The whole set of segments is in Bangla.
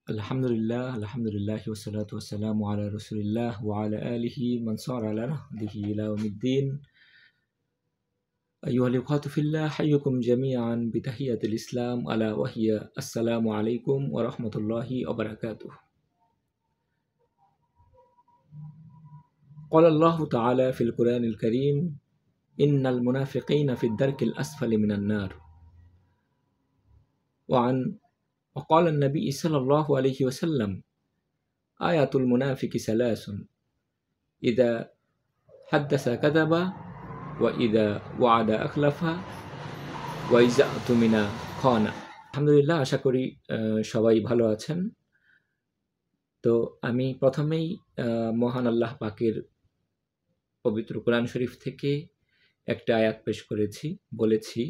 আলহামদুলিল্লাহ ওয়াসসালাতু ওয়াসসালামু আলা রাসূলিল্লাহ ওয়া আলা আলিহি মান সারা আলা নাহজিহি ইলা ইয়াউমিদ্দিন। আইয়ুহাল ইখওয়াতু ফিল্লাহ, হাইয়ুকুম জামিআন বিতাহিয়াতিল ইসলাম আলা ওয়া হিয়া আসসালামু আলাইকুম ওয়া রাহমাতুল্লাহি ওয়া বারাকাতুহু। ক্বালা আল্লাহু তাআলা ফিল কুরআনিল কারীম, ইন্নাল মুনাফিকিনা ফিদ দারকিল আসফালি মিনান নার। وقال النبي صلى الله عليه وسلم آية المنافق ثلاث إذا حدث كذب وإذا وعد أخلف وإذا اؤتمن خان। আলহামদুলিল্লাহ, আশা করি সবাই ভালো আছেন। তো আমি প্রথমেই মহান আল্লাহ পাকের পবিত্র কোরআন শরীফ থেকে একটা আয়াত পেশ বলেছি,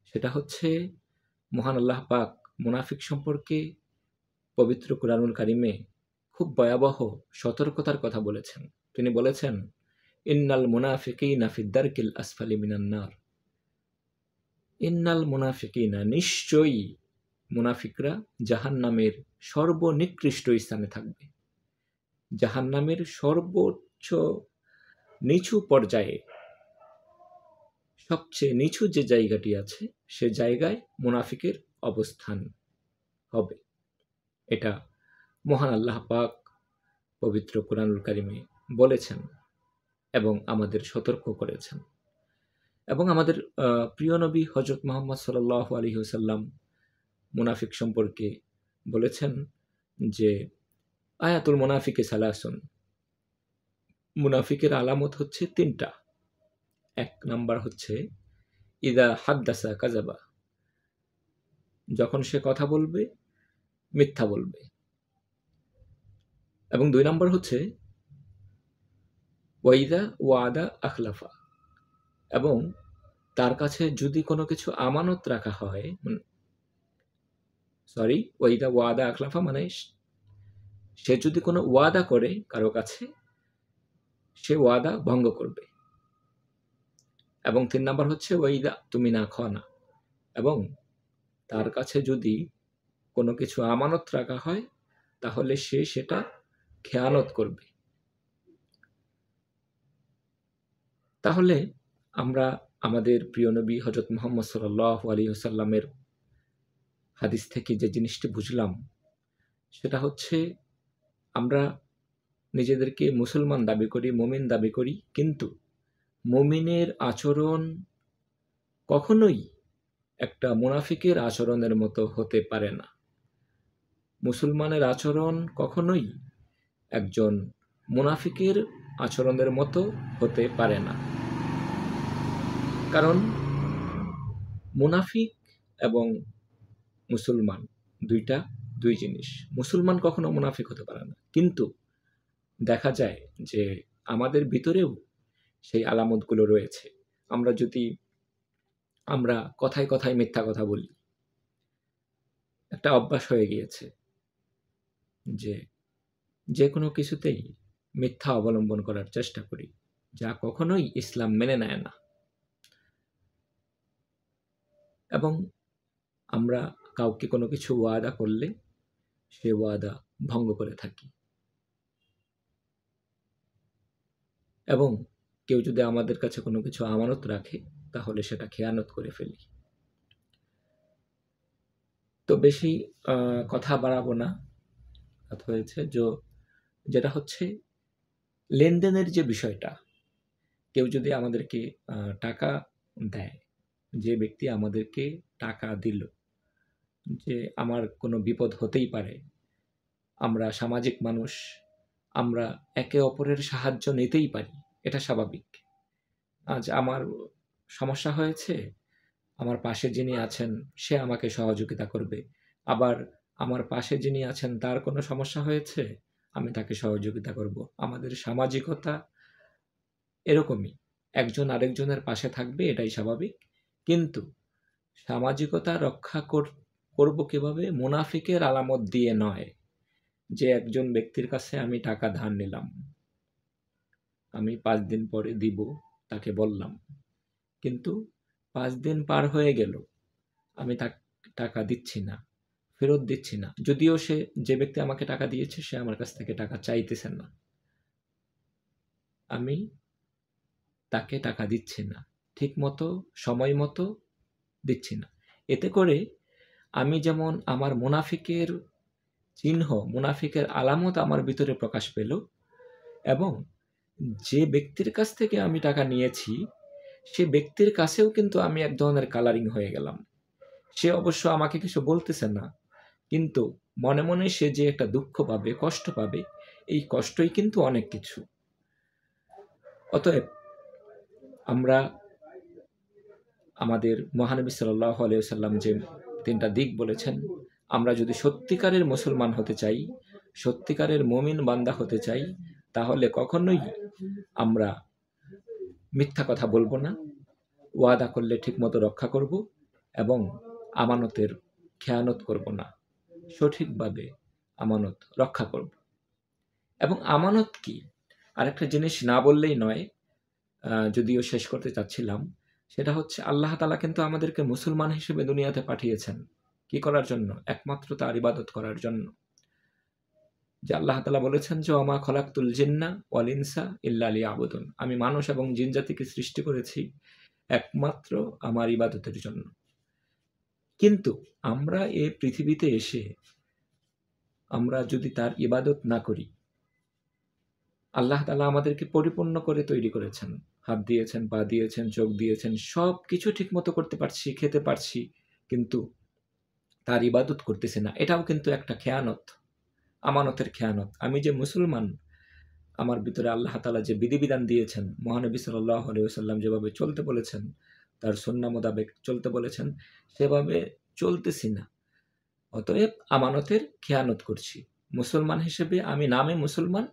সেটা হচ্ছে মহান আল্লাহ পাক মুনাফিক সম্পর্কে পবিত্র কোরআনুল কারিমে খুব ভয়াবহ সতর্কতার কথা বলেছেন। তিনি বলেছেন, ইন্নাল মুনাফিকিনা ফিদ দারকিল আসফালি মিনান নার। ইন্নাল মুনাফিকিনা, নিশ্চয়ই মুনাফিকরা জাহান্নামের সর্বনিকৃষ্ট স্থানে থাকবে। জাহান্নামের সর্বোচ্চ নিচু পর্যায়ে, সবচেয়ে নিচু যে জায়গাটি আছে সে জায়গায় মুনাফিকের অবস্থান হবে। এটা মহান আল্লাহ পাক পবিত্র কোরআনুল কারিমে বলেছেন এবং আমাদের সতর্ক করেছেন। এবং আমাদের প্রিয় নবী হযরত মুহাম্মদ সাল্লাল্লাহু আলাইহি ওয়াসাল্লাম মুনাফিক সম্পর্কে বলেছেন যে আয়াতুল মুনাফিকি সালাসুন, মুনাফিকের আলামত হচ্ছে তিনটা। এক নাম্বার হচ্ছে ইদা হাদ্দাসা কাযাবা, যখন সে কথা বলবে মিথ্যা বলবে। এবং দুই নম্বর হচ্ছে ওয়াইদা ওয়াদা আখলাফা, এবং তার কাছে যদি কোনো কিছু আমানত রাখা হয়, ওয়াইদা ওয়াদা আখলাফা মানে সে যদি কোনো ওয়াদা করে কারো কাছে, সে ওয়াদা ভঙ্গ করবে। এবং তিন নম্বর হচ্ছে ওয়াইদা তুমিনা খানা, এবং তার কাছে যদি কোনো কিছু আমানত রাখা হয় তাহলে সে সেটা খেয়ানত করবে। তাহলে আমরা আমাদের প্রিয় নবী হযরত মুহাম্মদ সাল্লাল্লাহু আলাইহি ওয়াসাল্লামের হাদিস থেকে যে জিনিসটি বুঝলাম সেটা হচ্ছে, আমরা নিজেদেরকে মুসলমান দাবি করি, মুমিন দাবি করি, কিন্তু মুমিনের আচরণ কখনোই একটা মুনাফিকের আচরণের মতো হতে পারে না। মুসলমানের আচরণ কখনোই একজন মুনাফিকের আচরণের মতো হতে পারে না। কারণ মুনাফিক এবং মুসলমান দুই জিনিস। মুসলমান কখনো মুনাফিক হতে পারে না, কিন্তু দেখা যায় যে আমাদের ভিতরেও সেই আলামতগুলো রয়েছে। আমরা কথায় কথায় মিথ্যা কথা বলি, একটা অভ্যাস হয়ে গিয়েছে যে কোনো কিছুতেই মিথ্যা অবলম্বন করার চেষ্টা করি, যা কখনোই ইসলাম মেনে নেয় না। এবং আমরা কাউকে কোনো কিছু ওয়াদা করলে সে ওয়াদা ভঙ্গ করে থাকি, এবং কেউ যদি আমাদের কাছে কোনো কিছু আমানত রাখে তাহলে সেটা খেয়ানত করে ফেলি। তো বেশি কথা বাড়াবো না, হয়েছে যেটা হচ্ছে লেনদেনের যে বিষয়টা। কেউ যদি আমাদেরকে টাকা দেয়, যে ব্যক্তি আমাদেরকে টাকা দিল, যে আমার কোনো বিপদ হতেই পারে, আমরা সামাজিক মানুষ, আমরা একে অপরের সাহায্য নিতেই পারি, এটা স্বাভাবিক। আজ আমার সমস্যা হয়েছে, আমার পাশে যিনি আছেন সে আমাকে সহযোগিতা করবে। আবার আমার পাশে যিনি আছেন তার কোনো সমস্যা হয়েছে, আমি তাকে সহযোগিতা করব। আমাদের সামাজিকতা এরকমই, একজন আরেকজনের পাশে থাকবে, এটাই স্বাভাবিক। কিন্তু সামাজিকতা রক্ষা করব কিভাবে? মুনাফিকের আলামত দিয়ে নয়। যে একজন ব্যক্তির কাছে আমি টাকা ধার নিলাম, আমি 5 দিন পরে দিব তাকে বললাম, কিন্তু 5 দিন পার হয়ে গেল, আমি তাকে টাকা দিচ্ছি না, ফেরত দিচ্ছি না। যদিও যে ব্যক্তি আমাকে টাকা দিয়েছে সে আমার কাছ থেকে টাকা চাইতেছেন না। আমি তাকে টাকা দিচ্ছি না। ঠিকমতো সময় মতো দিচ্ছি না। এতে করে আমি যেমন আমার মুনাফিকের চিহ্ন, মুনাফিকের আলামত আমার ভিতরে প্রকাশ পেল, এবং যে ব্যক্তির কাছ থেকে আমি টাকা নিয়েছি সে ব্যক্তির কাছেও কিন্তু আমি এক ধরনের কালারিং হয়ে গেলাম। সে অবশ্য আমাকে কিছু বলতেছে না, কিন্তু মনে মনে সে যে একটা দুঃখ পাবে, কষ্ট পাবে, এই কষ্টই কিন্তু অনেক কিছু। অতএব আমরা আমাদের মহানবী সাল্লাল্লাহু আলাইহি ওয়াসাল্লাম যে 3টা দিক বলেছেন, আমরা যদি সত্যিকারের মুসলমান হতে চাই, সত্যিকারের মুমিন বান্দা হতে চাই, তাহলে কখনোই আমরা মিথ্যা কথা বলবো না, ওয়াদা করলে ঠিকমতো রক্ষা করব, এবং আমানতের খেয়ানত করব না, সঠিকভাবে আমানত রক্ষা করব। এবং আমানত কি, আরেকটা জিনিস না বললেই নয়, যদিও শেষ করতে চাচ্ছিলাম, সেটা হচ্ছে আল্লাহ তাআলা কিন্তু আমাদেরকে মুসলমান হিসেবে দুনিয়াতে পাঠিয়েছেন। কি করার জন্য? একমাত্র তার ইবাদত করার জন্য। যে আল্লাহ তাআলা বলেছেন যে ওমা খলাকতুল জিন্না ওয়াল ইনসা ইল্লা লিয়াবুদুন, আমি মানুষ এবং জিন জাতিকে সৃষ্টি করেছি একমাত্র আমার ইবাদতের জন্য। কিন্তু আমরা এই পৃথিবীতে এসে আমরা যদি তার ইবাদত না করি, আল্লাহ তাআলা আমাদেরকে পরিপূর্ণ করে তৈরি করেছেন। হাত দিয়েছেন, পা দিয়েছেন, চোখ দিয়েছেন, সব কিছু ঠিকমতো করতে পারছি, খেতে পারছি, কিন্তু তার ইবাদত করতেছি না। এটাও কিন্তু একটা খেয়ানত, আমানতের খেয়ানত। আমি যে মুসলমান, আমার ভিতরে আল্লাহ তাআলা যে বিধিবিধান দিয়েছেন, মহানবী সাল্লাল্লাহু আলাইহি ওয়াসাল্লাম যেভাবে চলতে বলেছেন, তার সুন্নাহ মোতাবেক চলতে বলেছেন, সেভাবে চলতেছি না। অতএব আমানতের খেয়ানত করছি। মুসলমান হিসেবে আমি নামে মুসলমান,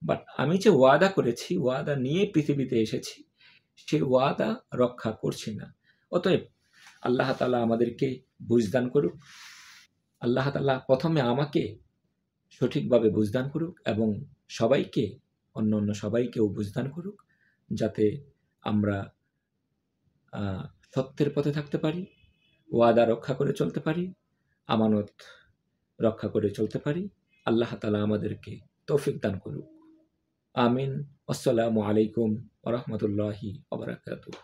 বাট আমি যে ওয়াদা করেছি, ওয়াদা নিয়ে পৃথিবীতে এসেছি, সেই ওয়াদা রক্ষা করছি না। অতএব আল্লাহ তাআলা আমাদেরকে বুঝদান করুক। আল্লাহ তাআলা প্রথমে আমাকে সঠিকভাবে বুঝদান করুক, এবং সবাইকে, অন্য সবাইকেও বুঝদান করুক, যাতে আমরা সত্যের পথে থাকতে পারি, ওয়াদা রক্ষা করে চলতে পারি, আমানত রক্ষা করে চলতে পারি। আল্লাহ তাআলা আমাদেরকে তৌফিক দান করুক। আমিন। আসসালামু আলাইকুম ওয়া রাহমাতুল্লাহি ওয়া বারাকাতুহু।